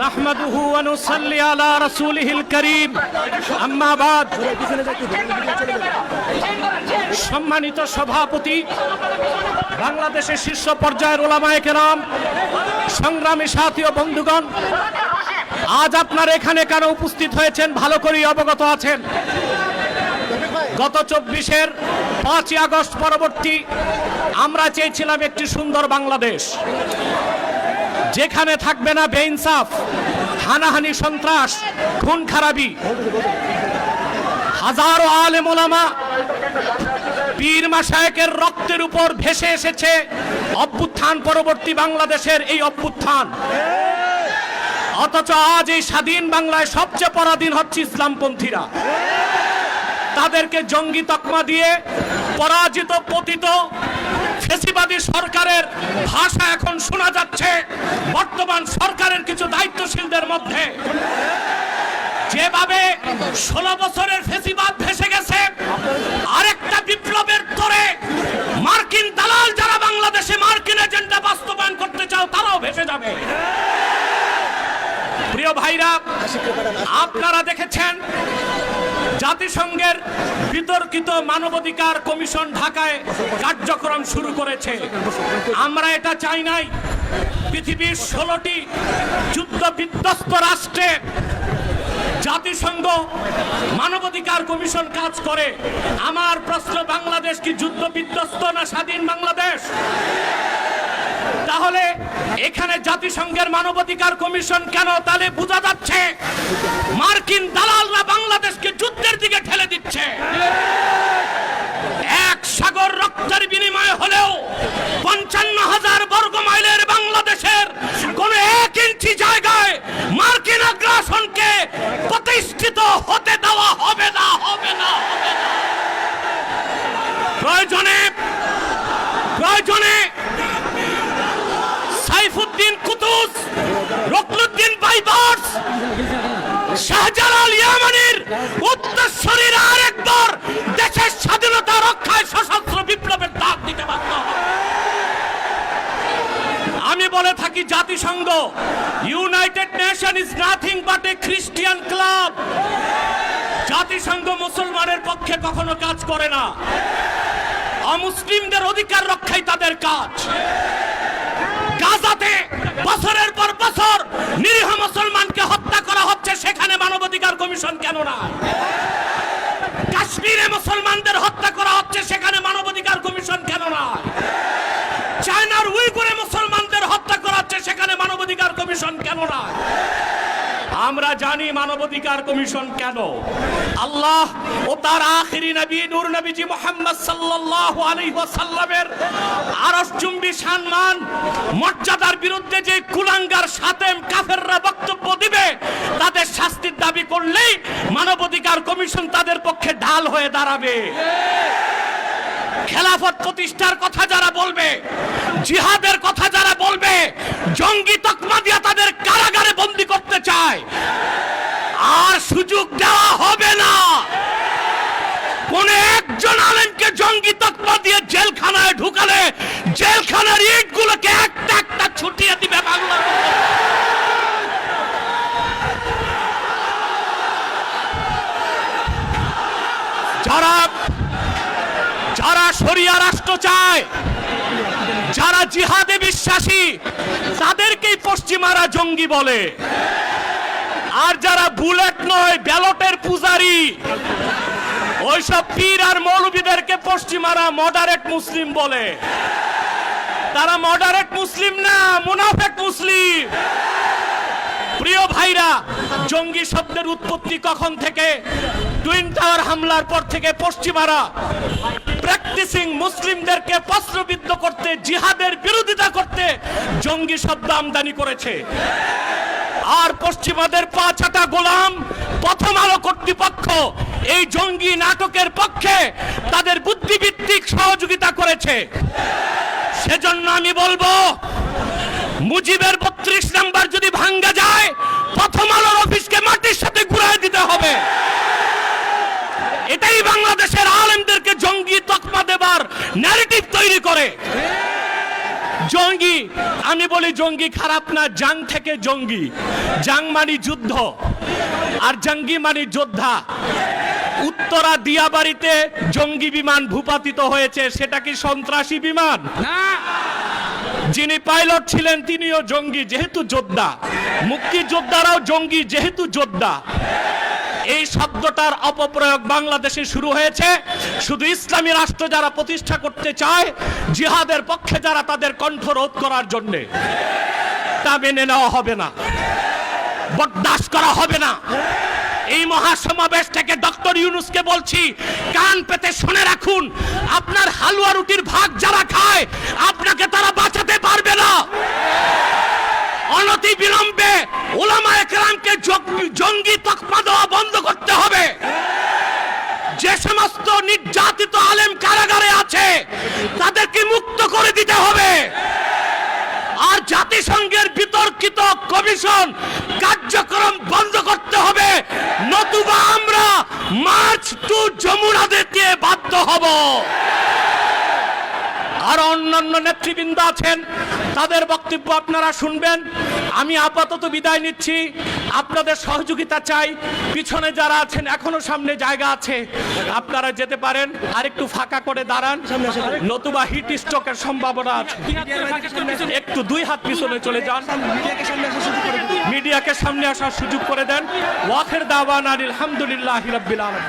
নাহমাদুহু ওয়া নুসাল্লি আলা রাসূলিহিল কারীম, আম্মা বাদ। সম্মানিত সভাপতি, বাংলাদেশের শীর্ষ পর্যায়ের ওলামায়ে কেরাম, সংগ্রামী সাথী ও বন্ধুগণ, আজ আপনারা এখানে কেন উপস্থিত হয়েছেন ভালো করেই অবগত আছেন। গত ২৪-এর ৫ই আগস্ট পরবর্তী আমরা চেয়েছিলাম একটি সুন্দর বাংলাদেশ, যেখানে থাকবে না বেইনসাফ, হানাহানি, সন্ত্রাস, খুন খারাপি। হাজারো আলেম ওলামা, পীর মাশায়েখের রক্তের উপর ভেসে এসেছে অভ্যুত্থান পরবর্তী বাংলাদেশের এই অভ্যুত্থান। অথচ আজ এই স্বাধীন বাংলায় সবচেয়ে পরাধীন হচ্ছে ইসলামপন্থীরা। তাদেরকে জঙ্গি তকমা দিয়ে পরাজিত পতিত ফ্যাসিবাদী সরকারের ভাষা এখন শোনা যাচ্ছে বর্তমান সরকারের কিছু দায়িত্বশীলদের মধ্যে। যেভাবে ১৬ বছরের ফ্যাসিবাদ ভেসে গেছে, আরেকটা বিপ্লবের তরে মার্কিন দালাল যারা বাংলাদেশে মার্কিন এজেন্ডা বাস্তবায়ন করতে চাও তারাও ভেসে যাবে। প্রিয় ভাইরা, আপনারা দেখেছেন জাতিসংঘের বিতর্কিত মানবাধিকার কমিশন ঢাকায় কার্যক্রম শুরু করেছে। আমরা এটা চাই নাই। পৃথিবীর ১৬টি যুদ্ধ বিধ্বস্ত রাষ্ট্রে জাতিসংঘ মানবাধিকার কমিশন কাজ করে। আমার প্রশ্ন, বাংলাদেশ কি যুদ্ধ বিধ্বস্ত না স্বাধীন বাংলাদেশ? তাহলে এখানে জাতিসংঘের মানবাধিকার কমিশন কেন? তাহলে বোঝা যাচ্ছে মার্কিন দালালরা বাংলাদেশকে যুদ্ধের দিকে ঠেলে দিচ্ছে। এক সাগর রক্তের বিনিময়ে হলেও ৫৫,০০০ বর্গ মাইলের বাংলাদেশের কোন ১ ইঞ্চি জায়গায় মার্কিন আগ্রাসনকে প্রতিষ্ঠিত হতে দেওয়া হবে না, হবে না, হবে না। প্রয়োজনে সাইফুদ্দিন কুতুস, রুকনুদ্দিন বাইবার্স, শাহজালাল ইয়ামানির উত্তরসূরিরা আরেকবার দেশের স্বাধীনতা রক্ষায় সশস্ত্র বিপ্লবের ডাক দিতে বাধ্য হবে। আমি বলে থাকি, জাতিসংঘ, United nation is nothing but A Christian club. জাতিসংঘ মুসলমানের পক্ষে কখনো কাজ করে না। অমুসলিমদের অধিকার রক্ষাই তাদের কাজ। গাজাতে বছরের পর বছর নিরীহ মুসলমানকে হত্যা করা হচ্ছে, সেখানে মানবাধিকার কমিশন কেন না? কাশ্মীরে মুসলমানদের হত্যা করা হচ্ছে, সেখানে মানবাধিকার কমিশন কেন না? চায়নার উইগুরে মুসলমানদের হত্যা করা হচ্ছে, সেখানে মানবাধিকার কমিশন কেন না? আমরা জানি মানবাধিকার কমিশন কেন। আল্লাহ ও তার আখিরি নবী নূর নবীজি মুহাম্মদ সাল্লাল্লাহু আলাইহি ওয়াসাল্লামের আরশচুম্বী সম্মান মর্যাদার বিরুদ্ধে যে কুলাঙ্গার সাতেম কাফেররা বক্তব্য দিবে, তাদের শাস্তির দাবি করলেই মানবাধিকার কমিশন তাদের পক্ষে ঢাল হয়ে দাঁড়াবে। খেলাফত প্রতিষ্ঠার কথা যারা বলবে, জিহাদের কথা যারা বলবে, জঙ্গি তকমা দিয়ে তাদের কারাগারে বন্দী করতে চায়, আর সুযোগ দেওয়া হবে না। কোন একজন আলেমকে জঙ্গি তকমা দিয়ে জেলখানায় ঢুকালে জেলখানার ইটগুলোকে একটা একটা ছুটিয়ে দিবে বাংলা। যারা শরিয়া রাষ্ট্র চায়, যারা জিহাদে বিশ্বাসী, তাদেরকেই পশ্চিমারা জঙ্গি বলে। আর যারা বুলেট নয়, ব্যালটের পূজারি, ওইসব পীর আর মৌলবীদেরকে পশ্চিমারা মডারেট মুসলিম বলে। তারা মডারেট মুসলিম না, মুনাফেক মুসলিম। প্রিয় ভাইরা, জঙ্গি শব্দের উৎপত্তি কখন থেকে? টুইন টাওয়ার হামলার পর থেকে পশ্চিমারা প্র্যাকটিসিং মুসলিমদেরকে প্রশ্নবিদ্ধ করতে, জিহাদের বিরোধিতা করতে জঙ্গি শব্দ আমদানি করেছে। আর পশ্চিমাদের পাঁচাটা গোলাম প্রথম আলো কর্তৃপক্ষ এই জঙ্গি নাটকের পক্ষে তাদের বুদ্ধিভিত্তিক সহযোগিতা করেছে। সেজন্য আমি বলবো, মুজিবের ৩২ নাম্বার যদি ভাঙ্গা যায়, প্রথম আলোর অফিসকে মাটির সাথে ঘুরায় দিতে হবে। এটাই বাংলাদেশের আলেমদেরকে জঙ্গি তকমা দেবার ন্যারেটিভ তৈরি করে। জঙ্গি আমি বলি জঙ্গি খারাপ না, জাং থেকে জঙ্গি। জাং মানে যুদ্ধ, আর জঙ্গি মানে যোদ্ধা। উত্তরা দিয়াবাড়িতে জঙ্গি বিমান ভূপাতিত হয়েছে, সেটা কি সন্ত্রাসী বিমান? না, যিনি পাইলট ছিলেন তিনিও জঙ্গি, যেহেতু যোদ্ধা। মুক্তিযোদ্ধারাও জঙ্গি, যেহেতু যোদ্ধা। এই শব্দটার অপপ্রয়োগ বাংলাদেশে শুরু হয়েছে শুধু ইসলামী রাষ্ট্র যারা প্রতিষ্ঠা করতে চায়, জিহাদের পক্ষে যারা, তাদের কণ্ঠ রোধ করার জন্যে। তা মেনে নেওয়া হবে না, বরদাস্ত করা হবে না। এই মহাসমাবেশ থেকে ডক্টর ইউনূসকে বলছি, কান পেতে শুনে রাখুন, আপনার হালুয়া রুটির ভাগ যারা খায়, আপনাকে তারা বাঁচাতে পারবে না। অনতি বিলম্বে উলামায়ে কেরামকে জঙ্গি তকমা দেওয়া বন্ধ করতে হবে। যে সমস্ত নির্যাতিত আলেম কারাগারে আছে, তাদেরকে মুক্ত করে দিতে হবে। আর জাতিসংঘের বিতর্কিত কমিশন কার্যক্রম বন্ধ করতে হবে, নতুবা আমরা মার্চ টু যমুনা দিতে বাধ্য হব। আর অন্যান্য নেতৃবৃন্দ আছেন, তাদের বক্তব্য আপনারা শুনবেন। আমি আপাতত বিদায় নিচ্ছি, আপনাদের সহযোগিতা চাই। পিছনে যারা আছেন এখনো সামনে জায়গা আছে, আপনারা যেতে পারেন। আর একটু ফাঁকা করে দাঁড়ান, নতুবা হিট স্ট্রোকের সম্ভাবনা আছে। একটু 2 হাত পিছনে চলে যান, মিডিয়াকে সামনে আসার সুযোগ করে দেন। ওয়াখির দাওয়ানা আলহামদুলিল্লাহি রাব্বিল আলামিন।